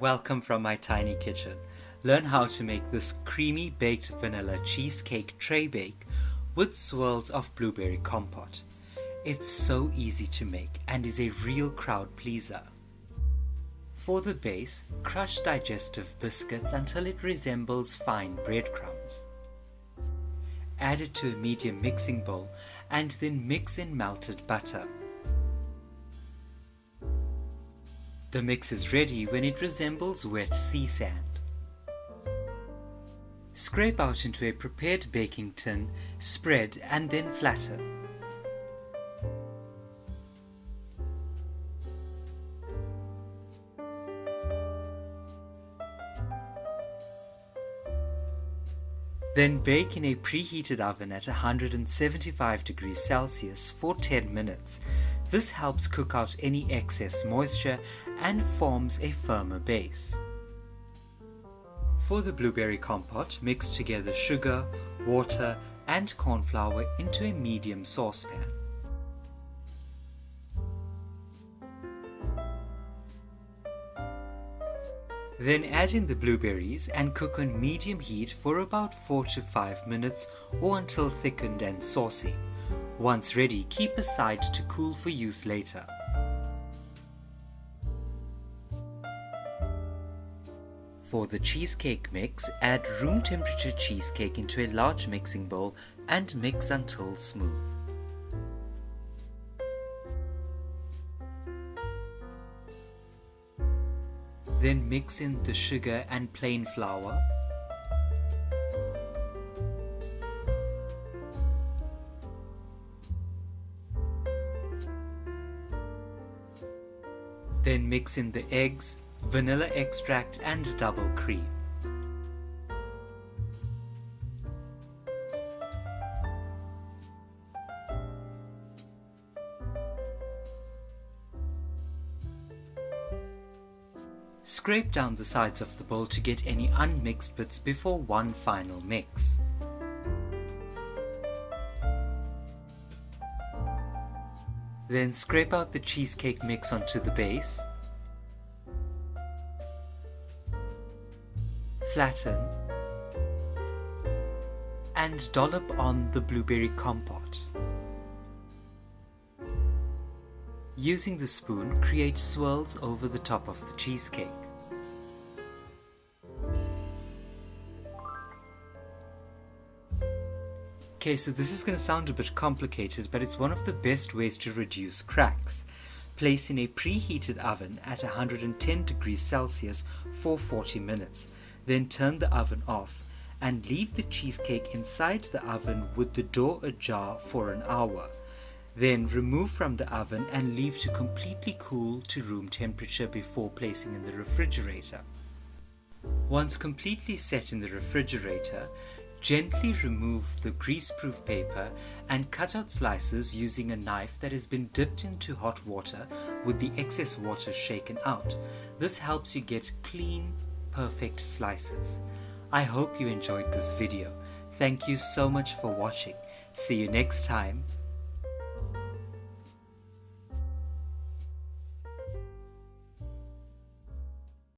Welcome from my tiny kitchen. Learn how to make this creamy baked vanilla cheesecake tray bake with swirls of blueberry compote. It's so easy to make and is a real crowd pleaser. For the base, crush digestive biscuits until it resembles fine breadcrumbs. Add it to a medium mixing bowl and then mix in melted butter. The mix is ready when it resembles wet sea sand. Scrape out into a prepared baking tin, spread and then flatten. Then bake in a preheated oven at 175 degrees Celsius for 10 minutes. This helps cook out any excess moisture and forms a firmer base. For the blueberry compote, mix together sugar, water and corn flour into a medium saucepan. Then add in the blueberries and cook on medium heat for about 4 to 5 minutes or until thickened and saucy. Once ready, keep aside to cool for use later. For the cheesecake mix, add room temperature cheesecake into a large mixing bowl and mix until smooth. Then mix in the sugar and plain flour. Then mix in the eggs, vanilla extract and double cream. Scrape down the sides of the bowl to get any unmixed bits before one final mix. Then scrape out the cheesecake mix onto the base. Flatten and dollop on the blueberry compote. Using the spoon, create swirls over the top of the cheesecake. Okay, so this is going to sound a bit complicated, but it's one of the best ways to reduce cracks. Place in a preheated oven at 110 degrees Celsius for 40 minutes. Then turn the oven off and leave the cheesecake inside the oven with the door ajar for an hour. Then remove from the oven and leave to completely cool to room temperature before placing in the refrigerator. Once completely set in the refrigerator, gently remove the greaseproof paper and cut out slices using a knife that has been dipped into hot water with the excess water shaken out. This helps you get clean, perfect slices. I hope you enjoyed this video. Thank you so much for watching. See you next time.